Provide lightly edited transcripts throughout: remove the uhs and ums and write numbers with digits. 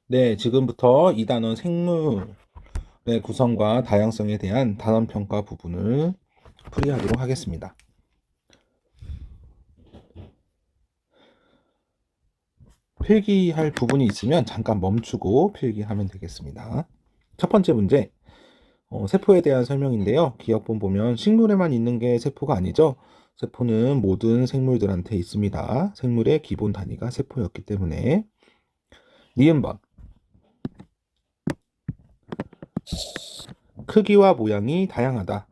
네, 지금부터 이 단원 생물의 구성과 다양성에 대한 단원 평가 부분을 풀이하도록 하겠습니다. 필기할 부분이 있으면 잠깐 멈추고 필기하면 되겠습니다. 첫 번째 문제, 세포에 대한 설명인데요. 기억본 보면 식물에만 있는 게 세포가 아니죠. 세포는 모든 생물들한테 있습니다. 생물의 기본 단위가 세포였기 때문에. 니은번, 크기와 모양이 다양하다.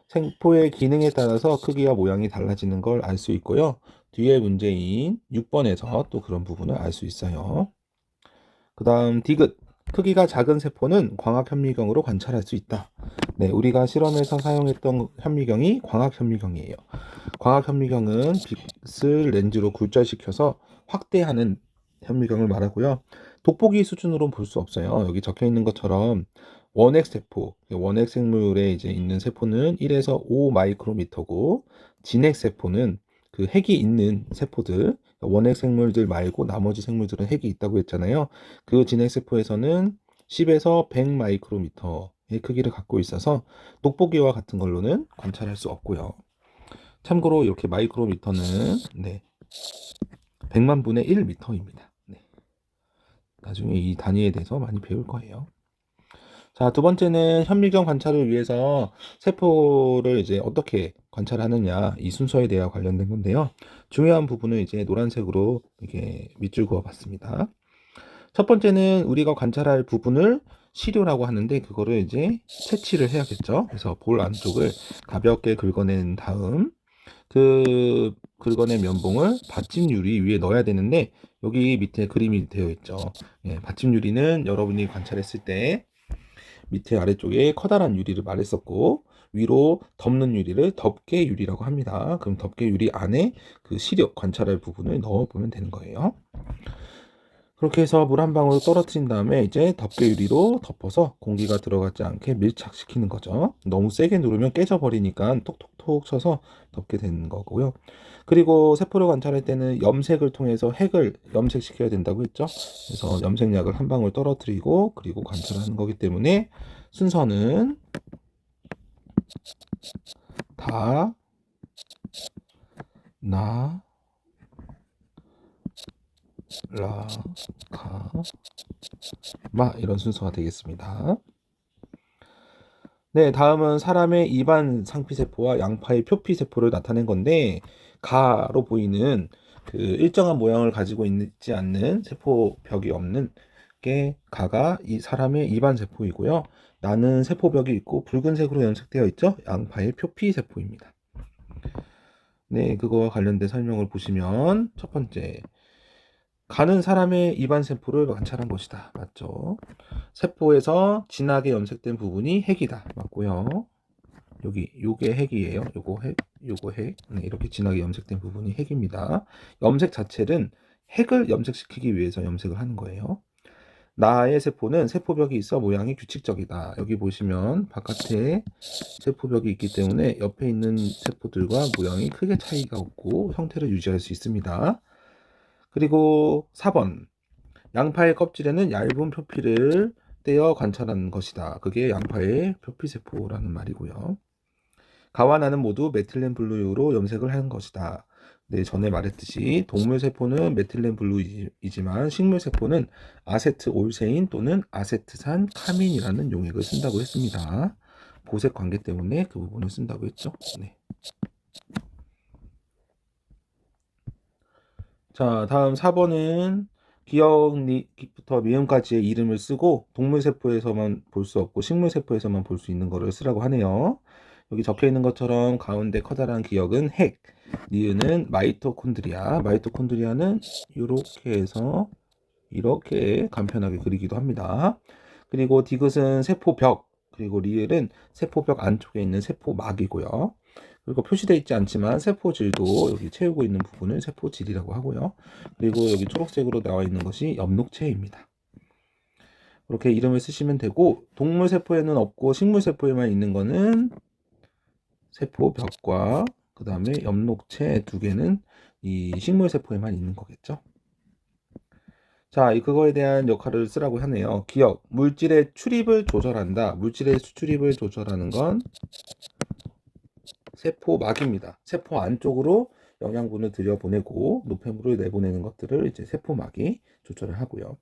세포의 기능에 따라서 크기와 모양이 달라지는 걸 알 수 있고요. 뒤에 문제인 6번에서 또 그런 부분을 알 수 있어요. 그 다음 디귿. 크기가 작은 세포는 광학 현미경으로 관찰할 수 있다. 네, 우리가 실험에서 사용했던 현미경이 광학 현미경이에요. 광학 현미경은 빛을 렌즈로 굴절시켜서 확대하는 현미경을 말하고요. 돋보기 수준으로는 볼 수 없어요. 여기 적혀 있는 것처럼 원핵 세포, 원핵 생물에 이제 있는 세포는 1에서 5 마이크로미터고, 진핵 세포는 그 핵이 있는 세포들, 원핵 생물들 말고 나머지 생물들은 핵이 있다고 했잖아요. 그 진핵 세포에서는 10에서 100 마이크로미터의 크기를 갖고 있어서 돋보기와 같은 걸로는 관찰할 수 없고요. 참고로 이렇게 마이크로미터는 네, 100만 분의 1미터입니다. 네, 나중에 이 단위에 대해서 많이 배울 거예요. 자, 두 번째는 현미경 관찰을 위해서 세포를 이제 어떻게 관찰하느냐, 이 순서에 대해 관련된 건데요. 중요한 부분을 이제 노란색으로 이렇게 밑줄 그어 봤습니다. 첫 번째는 우리가 관찰할 부분을 시료라고 하는데, 그거를 이제 채취를 해야겠죠. 그래서 볼 안쪽을 가볍게 긁어낸 다음 그 긁어낸 면봉을 받침 유리 위에 넣어야 되는데, 여기 밑에 그림이 되어 있죠. 예, 받침 유리는 여러분이 관찰했을 때 밑에 아래쪽에 커다란 유리를 말했었고, 위로 덮는 유리를 덮개 유리라고 합니다. 그럼 덮개 유리 안에 그 시력 관찰할 부분을 넣어보면 되는 거예요. 그렇게 해서 물 한 방울 떨어뜨린 다음에 이제 덮개 유리로 덮어서 공기가 들어가지 않게 밀착시키는 거죠. 너무 세게 누르면 깨져버리니까 톡톡톡 쳐서 덮게 되는 거고요. 그리고 세포를 관찰할 때는 염색을 통해서 핵을 염색시켜야 된다고 했죠. 그래서 염색약을 한 방울 떨어뜨리고 그리고 관찰하는 거기 때문에 순서는 다, 나, 라, 가, 마 이런 순서가 되겠습니다. 네, 다음은 사람의 입안 상피세포와 양파의 표피세포를 나타낸 건데, 가로 보이는 그 일정한 모양을 가지고 있지 않는 세포벽이 없는 게 가가 이 사람의 입안 세포이고요. 나는 세포벽이 있고 붉은색으로 연색되어 있죠? 양파의 표피세포입니다. 네, 그거와 관련된 설명을 보시면 첫 번째, 가는 사람의 입안 세포를 관찰한 것이다. 맞죠? 세포에서 진하게 염색된 부분이 핵이다. 맞고요. 요게 핵이에요. 요거 핵. 네, 이렇게 진하게 염색된 부분이 핵입니다. 염색 자체는 핵을 염색시키기 위해서 염색을 하는 거예요. 나의 세포는 세포벽이 있어 모양이 규칙적이다. 여기 보시면 바깥에 세포벽이 있기 때문에 옆에 있는 세포들과 모양이 크게 차이가 없고 형태를 유지할 수 있습니다. 그리고 4번. 양파의 껍질에는 얇은 표피를 떼어 관찰하는 것이다. 그게 양파의 표피세포라는 말이고요. 가와 나는 모두 메틸렌 블루로 염색을 한 것이다. 네, 전에 말했듯이 동물 세포는 메틸렌 블루이지만 식물 세포는 아세트 올세인 또는 아세트산 카민이라는 용액을 쓴다고 했습니다. 보색 관계 때문에 그 부분을 쓴다고 했죠. 네. 자, 다음 4번은 기억부터 미음까지의 이름을 쓰고 동물 세포에서만 볼 수 없고 식물 세포에서만 볼 수 있는 거를 쓰라고 하네요. 여기 적혀 있는 것처럼 가운데 커다란 기억은 핵, 니은은 마이토콘드리아, 마이토콘드리아는 이렇게 해서 이렇게 간편하게 그리기도 합니다. 그리고 디귿은 세포벽, 그리고 리을은 세포벽 안쪽에 있는 세포막이고요. 그리고 표시되어 있지 않지만 세포질도 여기 채우고 있는 부분을 세포질이라고 하고요. 그리고 여기 초록색으로 나와 있는 것이 엽록체입니다. 그렇게 이름을 쓰시면 되고, 동물 세포에는 없고 식물 세포에만 있는 거는 세포벽과 그 다음에 엽록체 두 개는 이 식물 세포에만 있는 거겠죠. 자, 그거에 대한 역할을 쓰라고 하네요. 기억, 물질의 출입을 조절한다. 물질의 출입을 조절하는 건 세포막입니다. 세포 안쪽으로 영양분을 들여보내고 노폐물을 내보내는 것들을 이제 세포막이 조절을 하고요.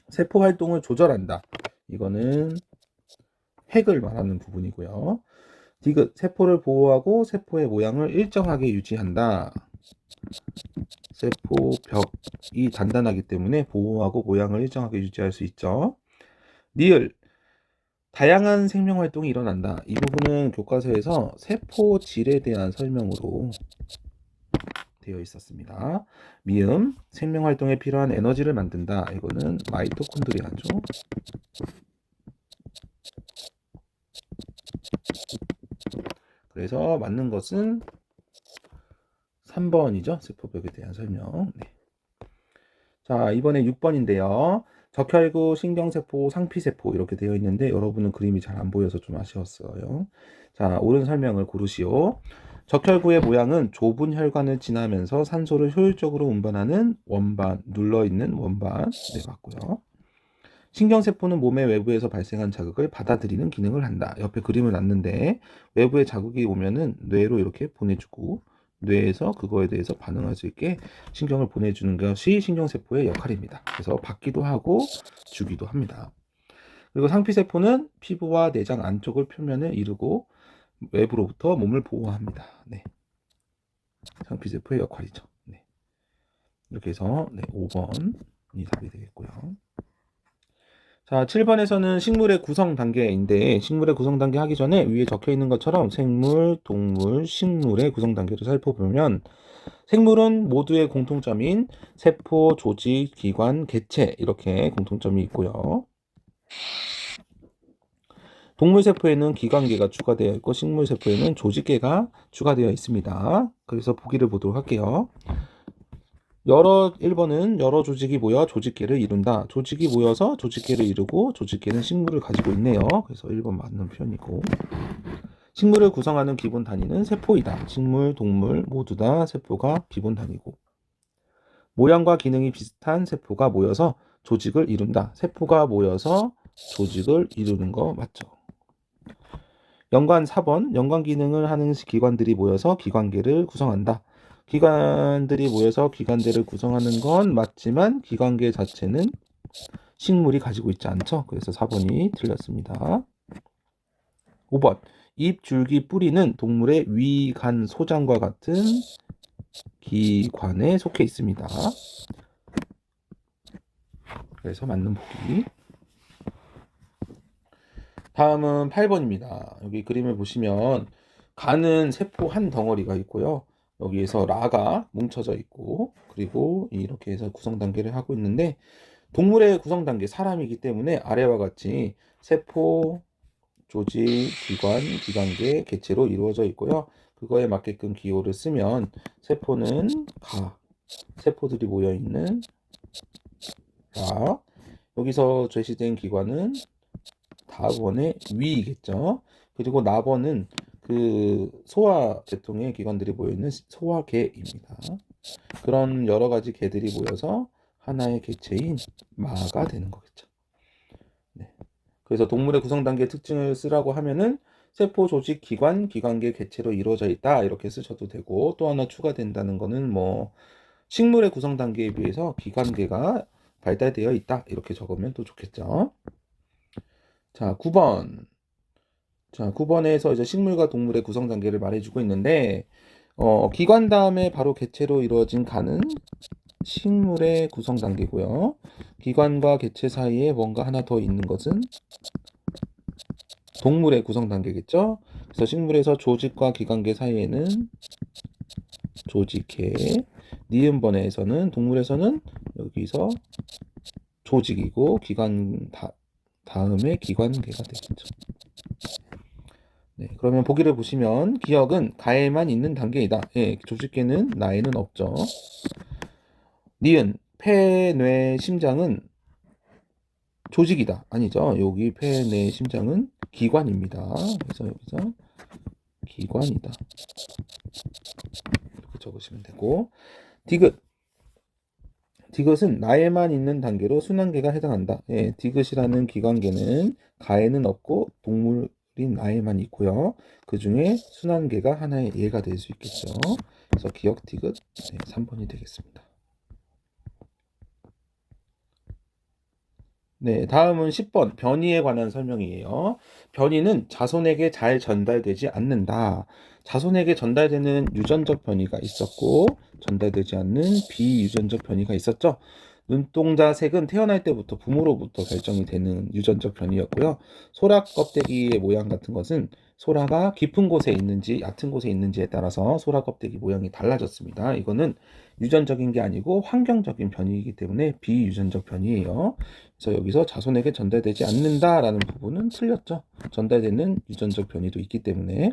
세포 활동을 조절한다. 이거는 핵을 말하는 부분이고요. 디귿, 세포를 보호하고 세포의 모양을 일정하게 유지한다. 세포벽이 단단하기 때문에 보호하고 모양을 일정하게 유지할 수 있죠. 니을, 다양한 생명 활동이 일어난다. 이 부분은 교과서에서 세포질에 대한 설명으로 되어 있었습니다. 미음, 생명 활동에 필요한 에너지를 만든다. 이거는 마이토콘드리아죠. 그래서 맞는 것은 3번이죠. 세포벽에 대한 설명. 네. 자, 이번에 6번인데요. 적혈구, 신경세포, 상피세포 이렇게 되어 있는데 여러분은 그림이 잘 안 보여서 좀 아쉬웠어요. 자, 옳은 설명을 고르시오. 적혈구의 모양은 좁은 혈관을 지나면서 산소를 효율적으로 운반하는 원반, 눌러있는 원반. 네, 맞고요. 신경세포는 몸의 외부에서 발생한 자극을 받아들이는 기능을 한다. 옆에 그림을 놨는데 외부의 자극이 오면은 뇌로 이렇게 보내주고 뇌에서 그거에 대해서 반응할 수 있게 신경을 보내주는 것이 신경세포의 역할입니다. 그래서 받기도 하고 주기도 합니다. 그리고 상피세포는 피부와 내장 안쪽을 표면을 이루고 외부로부터 몸을 보호합니다. 네. 상피세포의 역할이죠. 네. 이렇게 해서 5번이 답이 되겠고요. 자, 7번에서는 식물의 구성 단계인데 식물의 구성 단계 하기 전에 위에 적혀 있는 것처럼 생물, 동물, 식물의 구성 단계를 살펴보면 생물은 모두의 공통점인 세포, 조직, 기관, 개체 이렇게 공통점이 있고요. 동물 세포에는 기관계가 추가되어 있고 식물 세포에는 조직계가 추가되어 있습니다. 그래서 보기를 보도록 할게요. 1번은 여러 조직이 모여 조직계를 이룬다. 조직이 모여서 조직계를 이루고 조직계는 식물을 가지고 있네요. 그래서 1번 맞는 표현이고 식물을 구성하는 기본 단위는 세포이다. 식물, 동물 모두 다 세포가 기본 단위고 모양과 기능이 비슷한 세포가 모여서 조직을 이룬다. 세포가 모여서 조직을 이루는 거 맞죠? 연관 4번 연관 기능을 하는 기관들이 모여서 기관계를 구성한다. 기관들이 모여서 기관계를 구성하는 건 맞지만 기관계 자체는 식물이 가지고 있지 않죠. 그래서 4번이 틀렸습니다. 5번 잎, 줄기, 뿌리는 동물의 위, 간, 소장과 같은 기관에 속해 있습니다. 그래서 맞는 보기. 다음은 8번입니다. 여기 그림을 보시면 간은 세포 한 덩어리가 있고요. 여기에서 라가 뭉쳐져 있고 그리고 이렇게 해서 구성 단계를 하고 있는데 동물의 구성 단계 사람이기 때문에 아래와 같이 세포, 조직, 기관, 기관계, 개체로 이루어져 있고요. 그거에 맞게끔 기호를 쓰면 세포는 가, 세포들이 모여 있는 라, 여기서 제시된 기관은 다번의 위이겠죠. 그리고 나번은 그 소화 계통의 기관들이 모여있는 소화계입니다. 그런 여러 가지 개들이 모여서 하나의 개체인 마가 되는 거겠죠. 네. 그래서 동물의 구성 단계의 특징을 쓰라고 하면은 세포, 조직, 기관, 기관계, 개체로 이루어져 있다 이렇게 쓰셔도 되고 또 하나 추가된다는 거는 뭐 식물의 구성 단계에 비해서 기관계가 발달되어 있다 이렇게 적으면 또 좋겠죠. 자, 9번. 자, 9번에서 이제 식물과 동물의 구성 단계를 말해주고 있는데, 기관 다음에 바로 개체로 이루어진 간은 식물의 구성 단계고요. 기관과 개체 사이에 뭔가 하나 더 있는 것은 동물의 구성 단계겠죠. 그래서 식물에서 조직과 기관계 사이에는 조직계, 니은번에서는 동물에서는 여기서 조직이고 기관 다음에 기관계가 되겠죠. 네, 그러면 보기를 보시면 기억은 가에만 있는 단계이다. 예, 조직계는 나에는 없죠. 니은 폐, 뇌, 심장은 조직이다. 아니죠. 여기 폐, 뇌, 심장은 기관입니다. 그래서 여기서 기관이다. 이렇게 적으시면 되고 디귿 디귿은 나에만 있는 단계로 순환계가 해당한다. 예, 디귿이라는 기관계는 가에는 없고 동물인 나에만 있고요. 그 중에 순환계가 하나의 예가 될 수 있겠죠. 그래서 기억 디귿 3번이 되겠습니다. 네, 다음은 10번 변이에 관한 설명이에요. 변이는 자손에게 잘 전달되지 않는다. 자손에게 전달되는 유전적 변이가 있었고 전달되지 않는 비유전적 변이가 있었죠. 눈동자 색은 태어날 때부터 부모로부터 결정이 되는 유전적 변이였고요. 소라 껍데기의 모양 같은 것은 소라가 깊은 곳에 있는지 얕은 곳에 있는지에 따라서 소라 껍데기 모양이 달라졌습니다. 이거는 유전적인 게 아니고 환경적인 변이이기 때문에 비유전적 변이에요. 그래서 여기서 자손에게 전달되지 않는다라는 부분은 틀렸죠. 전달되는 유전적 변이도 있기 때문에.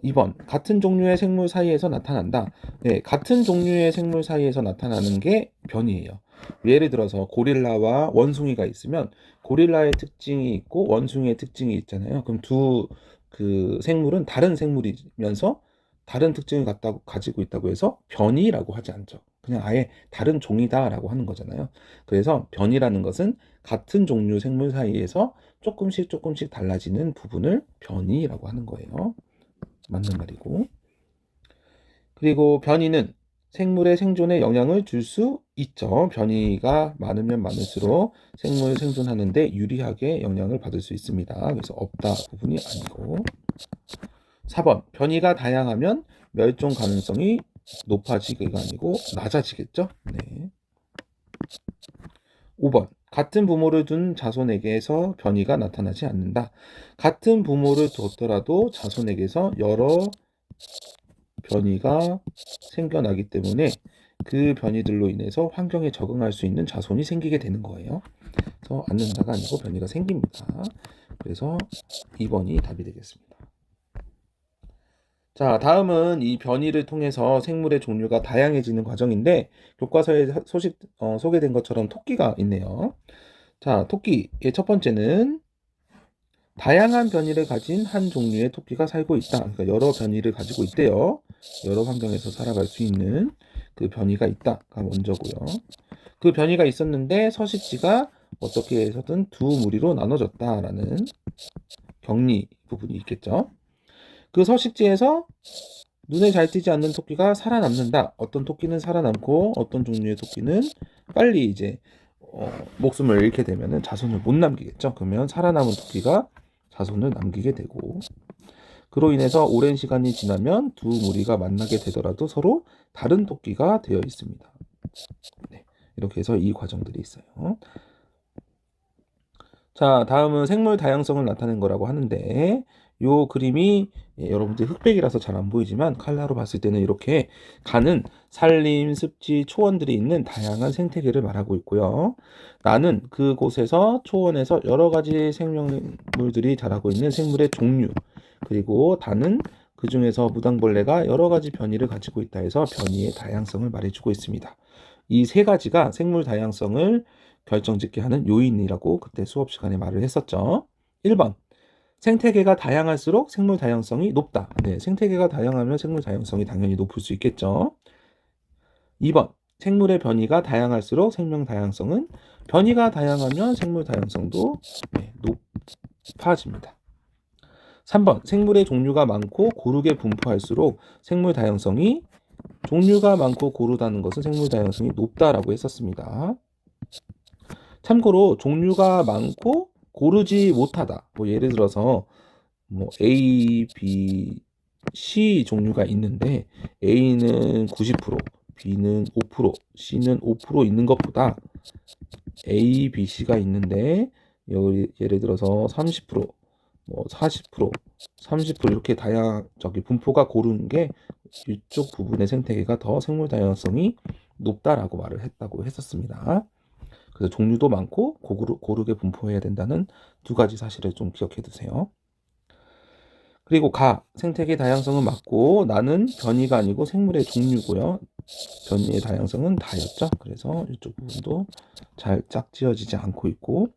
2번 같은 종류의 생물 사이에서 나타난다. 네, 같은 종류의 생물 사이에서 나타나는 게 변이에요. 예를 들어서 고릴라와 원숭이가 있으면 고릴라의 특징이 있고 원숭이의 특징이 있잖아요. 그럼 두 그 생물은 다른 생물이면서 다른 특징을 가지고 있다고 해서 변이라고 하지 않죠. 그냥 아예 다른 종이다라고 하는 거잖아요. 그래서 변이라는 것은 같은 종류 생물 사이에서 조금씩 달라지는 부분을 변이라고 하는 거예요. 맞는 말이고. 그리고 변이는 생물의 생존에 영향을 줄 수 있죠. 변이가 많으면 많을수록 생물 생존하는데 유리하게 영향을 받을 수 있습니다. 그래서 없다 부분이 아니고. 4번 변이가 다양하면 멸종 가능성이 높아지기가 아니고 낮아지겠죠. 네. 5번 같은 부모를 둔 자손에게서 변이가 나타나지 않는다. 같은 부모를 뒀더라도 자손에게서 여러 변이가 생겨나기 때문에 그 변이들로 인해서 환경에 적응할 수 있는 자손이 생기게 되는 거예요. 그래서 않는다가 아니고 변이가 생깁니다. 그래서 2번이 답이 되겠습니다. 자, 다음은 이 변이를 통해서 생물의 종류가 다양해지는 과정인데 교과서에 소개된 것처럼 토끼가 있네요. 자, 토끼의 첫 번째는 다양한 변이를 가진 한 종류의 토끼가 살고 있다. 그러니까 여러 변이를 가지고 있대요. 여러 환경에서 살아갈 수 있는 그 변이가 있다가 먼저고요. 그 변이가 있었는데 서식지가 어떻게 해서든 두 무리로 나눠졌다라는 격리 부분이 있겠죠. 그 서식지에서 눈에 잘 띄지 않는 토끼가 살아남는다. 어떤 토끼는 살아남고 어떤 종류의 토끼는 빨리 이제 목숨을 잃게 되면은 자손을 못 남기겠죠. 그러면 살아남은 토끼가 자손을 남기게 되고 그로 인해서 오랜 시간이 지나면 두 무리가 만나게 되더라도 서로 다른 토끼가 되어 있습니다. 네, 이렇게 해서 이 과정들이 있어요. 자, 다음은 생물 다양성을 나타낸 거라고 하는데 요 그림이 여러분들 흑백이라서 잘 안 보이지만 칼라로 봤을 때는 이렇게 가는 산림, 습지, 초원들이 있는 다양한 생태계를 말하고 있고요. 나는 그곳에서 초원에서 여러 가지 생명물들이 자라고 있는 생물의 종류, 그리고 다는 그 중에서 무당벌레가 여러 가지 변이를 가지고 있다 해서 변이의 다양성을 말해주고 있습니다. 이 세 가지가 생물 다양성을 결정짓게 하는 요인이라고 그때 수업 시간에 말을 했었죠. 1번 생태계가 다양할수록 생물 다양성이 높다. 네, 생태계가 다양하면 생물 다양성이 당연히 높을 수 있겠죠. 2번 생물의 변이가 다양할수록 생명 다양성은 변이가 다양하면 생물 다양성도 높아집니다. 3번 생물의 종류가 많고 고르게 분포할수록 생물 다양성이 종류가 많고 고르다는 것은 생물 다양성이 높다라고 했었습니다. 참고로 종류가 많고 고르지 못하다. 뭐 예를 들어서 뭐 A, B, C 종류가 있는데 A는 90%, B는 5%, C는 5% 있는 것보다 A, B, C가 있는데 예를 들어서 30%, 뭐 40%, 30% 이렇게 저기 분포가 고르는 게 이쪽 부분의 생태계가 더 생물 다양성이 높다라고 말을 했다고 했었습니다. 그래서 종류도 많고 고르게 분포해야 된다는 두 가지 사실을 좀 기억해 두세요. 그리고 생태계 다양성은 맞고 나는 변이가 아니고 생물의 종류고요. 변이의 다양성은 다였죠. 그래서 이쪽 부분도 잘 짝지어지지 않고 있고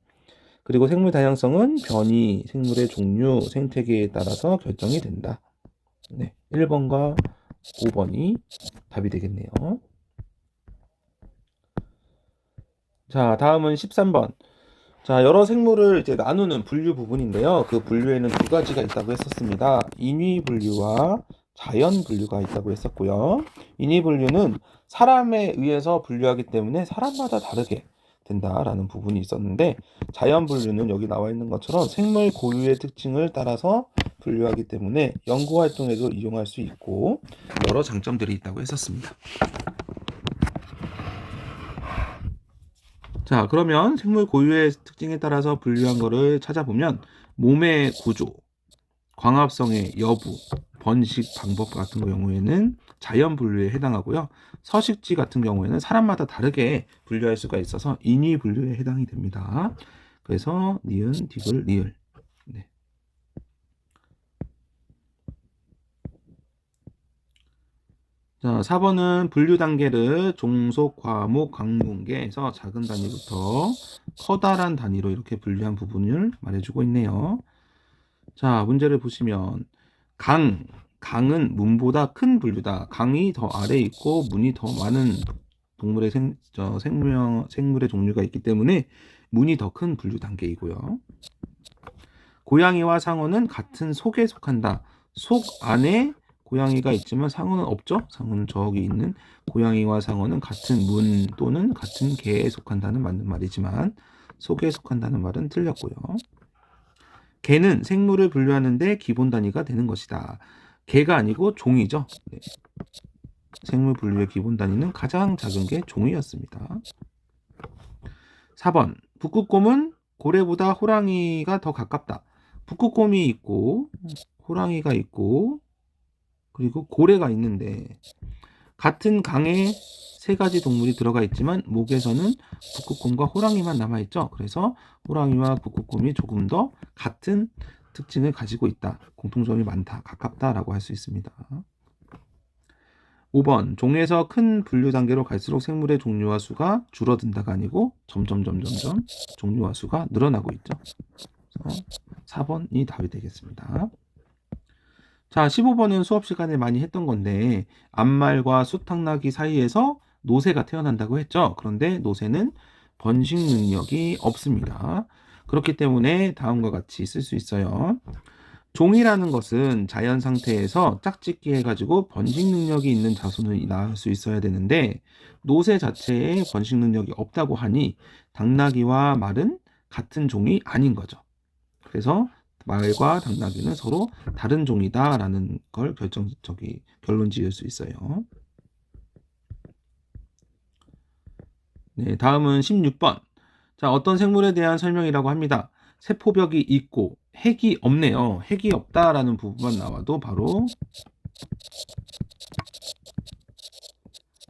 그리고 생물 다양성은 변이, 생물의 종류, 생태계에 따라서 결정이 된다. 네, 1번과 5번이 답이 되겠네요. 자, 다음은 13번. 자, 여러 생물을 이제 나누는 분류 부분인데요. 그 분류에는 두 가지가 있다고 했었습니다. 인위 분류와 자연 분류가 있다고 했었고요. 인위 분류는 사람에 의해서 분류하기 때문에 사람마다 다르게 된다라는 부분이 있었는데, 자연 분류는 여기 나와 있는 것처럼 생물 고유의 특징을 따라서 분류하기 때문에 연구 활동에도 이용할 수 있고 여러 장점들이 있다고 했었습니다. 자, 그러면 생물 고유의 특징에 따라서 분류한 거를 찾아보면 몸의 구조, 광합성의 여부, 번식 방법 같은 경우에는 자연 분류에 해당하고요. 서식지 같은 경우에는 사람마다 다르게 분류할 수가 있어서 인위 분류에 해당이 됩니다. 그래서 니은, 디귿, 리을. 네. 자, 4번은 분류 단계를 종속, 과목, 강분계에서 작은 단위부터 커다란 단위로 이렇게 분류한 부분을 말해주고 있네요. 자, 문제를 보시면 강은 문보다 큰 분류다. 강이 더 아래에 있고 문이 더 많은 동물의 생물의 종류가 있기 때문에 문이 더 큰 분류 단계이고요. 고양이와 상어는 같은 속에 속한다. 속 안에 고양이가 있지만 상어는 없죠? 상어는 저기 있는 고양이와 상어는 같은 문 또는 같은 개에 속한다는 맞는 말이지만 속에 속한다는 말은 틀렸고요. 개는 생물을 분류하는데 기본 단위가 되는 것이다. 개가 아니고 종이죠. 네. 생물 분류의 기본 단위는 가장 작은 게 종이었습니다. 4번. 북극곰은 고래보다 호랑이가 더 가깝다. 북극곰이 있고 호랑이가 있고 그리고 고래가 있는데 같은 강에 세 가지 동물이 들어가 있지만 목에서는 북극곰과 호랑이만 남아있죠. 그래서 호랑이와 북극곰이 조금 더 같은 특징을 가지고 있다. 공통점이 많다. 가깝다라고 할 수 있습니다. 5번. 종에서 큰 분류 단계로 갈수록 생물의 종류와 수가 줄어든다가 아니고 점점 종류와 수가 늘어나고 있죠. 그래서 4번이 답이 되겠습니다. 자, 15번은 수업 시간에 많이 했던 건데 암말과 수탉나기 사이에서 노새가 태어난다고 했죠. 그런데 노새는 번식 능력이 없습니다. 그렇기 때문에 다음과 같이 쓸 수 있어요. 종이라는 것은 자연 상태에서 짝짓기 해가지고 번식 능력이 있는 자손을 낳을 수 있어야 되는데 노새 자체에 번식 능력이 없다고 하니 당나귀와 말은 같은 종이 아닌 거죠. 그래서 말과 당나귀는 서로 다른 종이다라는 걸 결론 지을 수 있어요. 네, 다음은 16번. 자, 어떤 생물에 대한 설명이라고 합니다. 세포벽이 있고 핵이 없네요. 핵이 없다라는 부분만 나와도 바로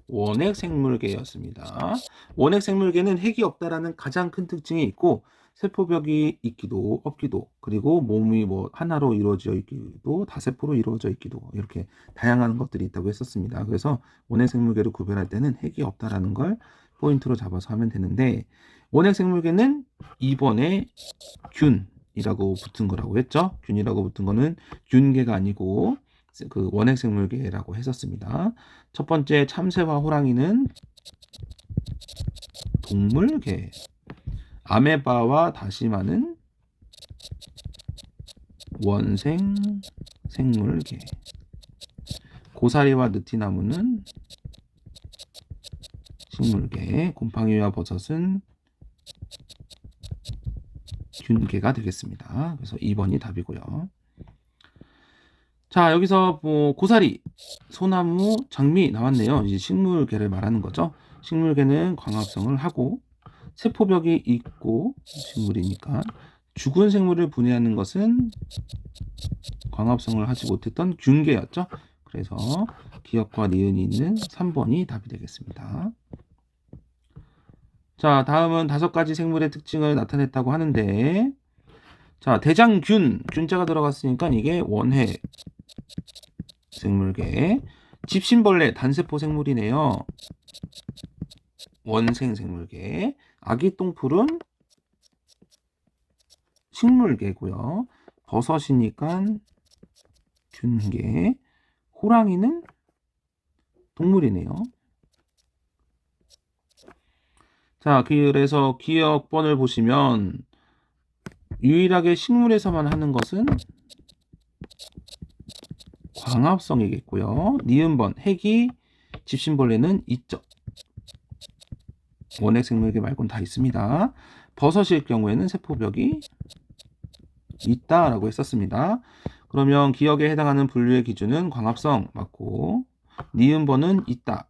원핵 생물계였습니다. 원핵 생물계는 핵이 없다라는 가장 큰 특징이 있고 세포벽이 있기도 없기도 그리고 몸이 뭐 하나로 이루어져 있기도 다세포로 이루어져 있기도 이렇게 다양한 것들이 있다고 했었습니다. 그래서 원핵 생물계를 구별할 때는 핵이 없다라는 걸 포인트로 잡아서 하면 되는데 원핵 생물계는 2번에 균이라고 붙은 거라고 했죠. 균이라고 붙은 거는 균계가 아니고 그 원핵 생물계라고 했었습니다. 첫 번째 참새와 호랑이는 동물계, 아메바와 다시마는 원생 생물계, 고사리와 느티나무는 식물계, 곰팡이와 버섯은 균계가 되겠습니다. 그래서 2번이 답이고요. 자, 여기서 뭐 고사리, 소나무, 장미 나왔네요. 이제 식물계를 말하는 거죠. 식물계는 광합성을 하고 세포벽이 있고 식물이니까 죽은 생물을 분해하는 것은 광합성을 하지 못했던 균계였죠. 그래서 기역과 니은이 있는 3번이 답이 되겠습니다. 자, 다음은 5가지 생물의 특징을 나타냈다고 하는데 자, 대장균, 균자가 들어갔으니까 이게 원해 생물계. 집신벌레, 단세포 생물이네요. 원생 생물계. 아기 똥풀은 식물계고요. 버섯이니까 균계. 호랑이는 동물이네요. 자, 그래서 기억번을 보시면 유일하게 식물에서만 하는 것은 광합성이겠고요. 니은번, 핵이, 집신벌레는 있죠. 원핵 생물계 말고는 다 있습니다. 버섯일 경우에는 세포벽이 있다라고 했었습니다. 그러면 기억에 해당하는 분류의 기준은 광합성 맞고, 니은번은 있다,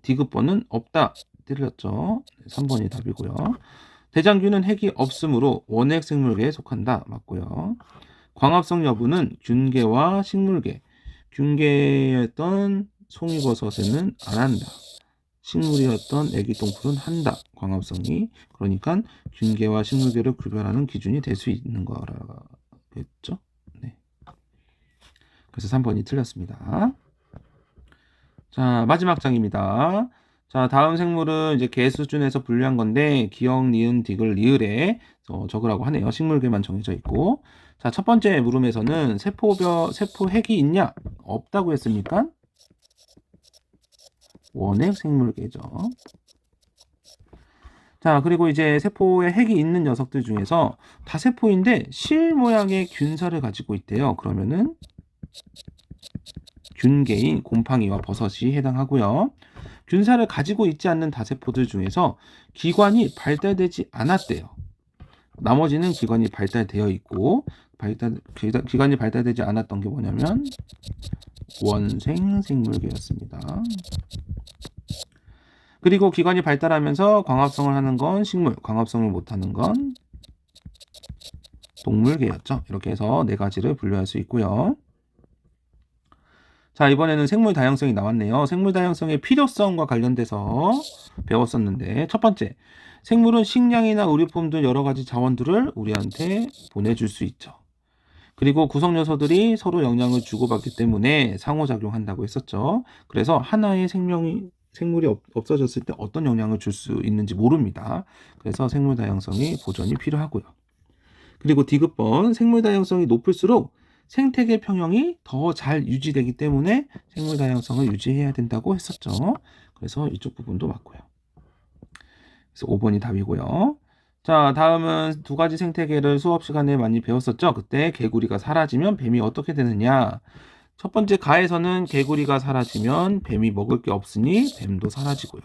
디귿번은 없다 틀렸죠. 3번이 답이고요. 대장균은 핵이 없으므로 원핵 생물계에 속한다 맞고요. 광합성 여부는 균계와 식물계, 균계였던 송이버섯에는 안 한다, 식물이었던 애기똥풀은 한다. 광합성이. 그러니까 균계와 식물계를 구별하는 기준이 될 수 있는 거라겠죠. 네. 그래서 3번이 틀렸습니다. 자, 마지막 장입니다. 자, 다음 생물은 이제 개 수준에서 분류한 건데 기역, 니은, 디귿, 리을에 적으라고 하네요. 식물계만 정해져 있고. 자, 첫 번째 물음에서는 세포핵이 있냐? 없다고 했으니까 원핵 생물계죠. 자, 그리고 이제 세포에 핵이 있는 녀석들 중에서 다세포인데 실 모양의 균사를 가지고 있대요. 그러면은 균계인 곰팡이와 버섯이 해당하고요. 균사를 가지고 있지 않는 다세포들 중에서 기관이 발달되지 않았대요. 나머지는 기관이 발달되어 있고, 기관이 발달되지 않았던 게 뭐냐면 원생 생물계였습니다. 그리고 기관이 발달하면서 광합성을 하는 건 식물, 광합성을 못하는 건 동물계였죠. 이렇게 해서 네 가지를 분류할 수 있고요. 자, 이번에는 생물 다양성이 나왔네요. 생물 다양성의 필요성과 관련돼서 배웠었는데, 첫 번째, 생물은 식량이나 의료품 등 여러 가지 자원들을 우리한테 보내줄 수 있죠. 그리고 구성 요소들이 서로 영향을 주고받기 때문에 상호작용한다고 했었죠. 그래서 하나의 생물이 없어졌을 때 어떤 영향을 줄 수 있는지 모릅니다. 그래서 생물 다양성이 보존이 필요하고요. 그리고 디귿번, 생물 다양성이 높을수록 생태계 평형이 더 잘 유지되기 때문에 생물 다양성을 유지해야 된다고 했었죠. 그래서 이쪽 부분도 맞고요. 그래서 5번이 답이고요. 자, 다음은 두 가지 생태계를 수업 시간에 많이 배웠었죠. 그때 개구리가 사라지면 뱀이 어떻게 되느냐. 첫 번째 가에서는 개구리가 사라지면 뱀이 먹을 게 없으니 뱀도 사라지고요.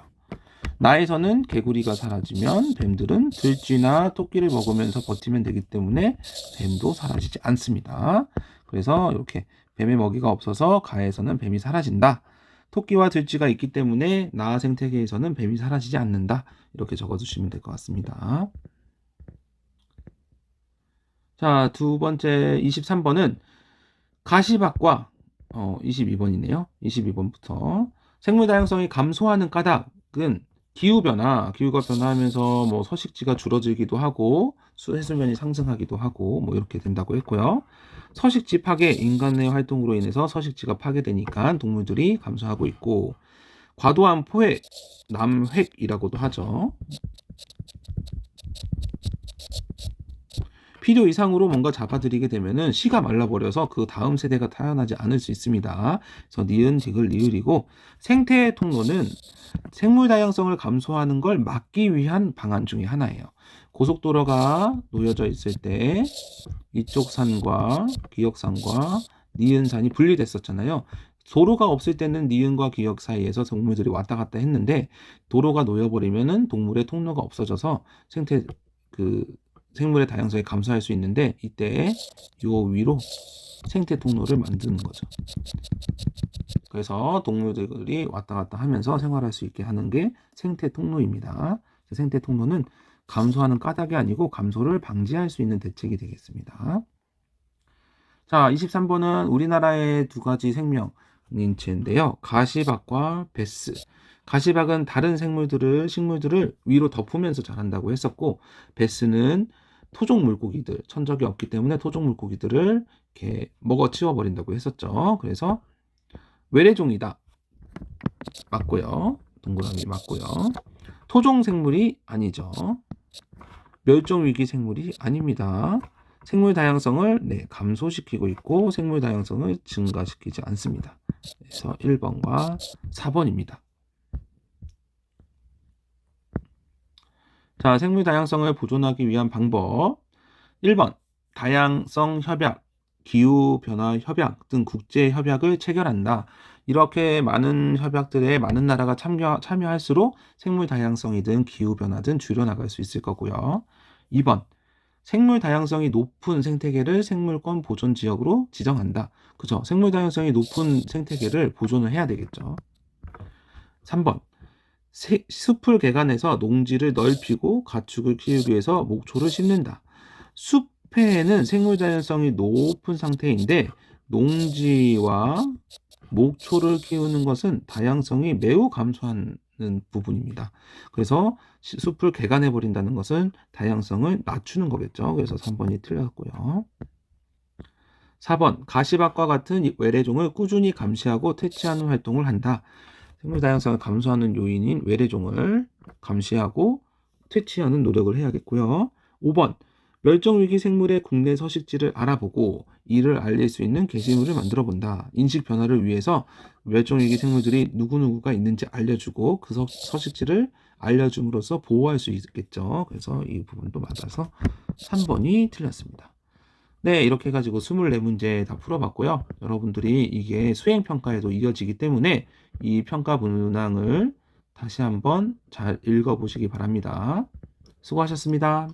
나에서는 개구리가 사라지면 뱀들은 들쥐나 토끼를 먹으면서 버티면 되기 때문에 뱀도 사라지지 않습니다. 그래서 이렇게 뱀의 먹이가 없어서 가에서는 뱀이 사라진다. 토끼와 들쥐가 있기 때문에 나 생태계에서는 뱀이 사라지지 않는다. 이렇게 적어주시면 될 것 같습니다. 자, 두 번째 23번은 가시박과 22번이네요. 22번부터 생물 다양성이 감소하는 까닭은 기후가 변화하면서 뭐 서식지가 줄어들기도 하고 해수면이 상승하기도 하고 뭐 이렇게 된다고 했고요. 서식지 파괴, 인간의 활동으로 인해서 서식지가 파괴되니까 동물들이 감소하고 있고, 과도한 포획, 남획이라고도 하죠. 필요 이상으로 뭔가 잡아들이게 되면은 씨가 말라버려서 그 다음 세대가 태어나지 않을 수 있습니다. 그래서 니은, 디귿, 리을이고, 생태의 통로는 생물 다양성을 감소하는 걸 막기 위한 방안 중에 하나예요. 고속도로가 놓여져 있을 때 이쪽 산과 기역산과 니은산이 분리됐었잖아요. 도로가 없을 때는 니은과 기역 사이에서 동물들이 왔다 갔다 했는데, 도로가 놓여버리면은 동물의 통로가 없어져서 생물의 다양성이 감소할 수 있는데, 이때 요 위로 생태 통로를 만드는 거죠. 그래서 동물들이 왔다 갔다 하면서 생활할 수 있게 하는 게 생태 통로입니다. 생태 통로는 감소하는 까닭이 아니고 감소를 방지할 수 있는 대책이 되겠습니다. 자, 23번은 우리나라의 두 가지 생명인체인데요. 가시박과 베스. 가시박은 다른 식물들을 위로 덮으면서 자란다고 했었고, 베스는 토종 물고기들, 천적이 없기 때문에 토종 물고기들을 이렇게 먹어 치워버린다고 했었죠. 그래서 외래종이다. 맞고요. 동그라미 맞고요. 토종 생물이 아니죠. 멸종 위기 생물이 아닙니다. 생물 다양성을 감소시키고 있고 생물 다양성을 증가시키지 않습니다. 그래서 1번과 4번입니다. 자, 생물 다양성을 보존하기 위한 방법. 1번, 다양성 협약, 기후변화 협약 등 국제 협약을 체결한다. 이렇게 많은 협약들에 많은 나라가 참여할수록 생물 다양성이든 기후변화든 줄여나갈 수 있을 거고요. 2번, 생물 다양성이 높은 생태계를 생물권 보존 지역으로 지정한다. 그죠? 생물 다양성이 높은 생태계를 보존을 해야 되겠죠. 3번, 숲을 개간해서 농지를 넓히고 가축을 키우기 위해서 목초를 심는다. 숲에는 생물 다양성이 높은 상태인데 농지와 목초를 키우는 것은 다양성이 매우 감소하는 부분입니다. 그래서 숲을 개간해 버린다는 것은 다양성을 낮추는 거겠죠. 그래서 3번이 틀렸고요. 4번, 가시밭과 같은 외래종을 꾸준히 감시하고 퇴치하는 활동을 한다. 생물 다양성을 감소하는 요인인 외래종을 감시하고 퇴치하는 노력을 해야겠고요. 5번, 멸종위기 생물의 국내 서식지를 알아보고 이를 알릴 수 있는 게시물을 만들어 본다. 인식 변화를 위해서 멸종위기 생물들이 누구누구가 있는지 알려주고 그 서식지를 알려줌으로써 보호할 수 있겠죠. 그래서 이 부분도 맞아서 3번이 틀렸습니다. 네, 이렇게 해가지고 24문제 다 풀어봤고요. 여러분들이 이게 수행평가에도 이어지기 때문에 이 평가 문항을 다시 한번 잘 읽어보시기 바랍니다. 수고하셨습니다.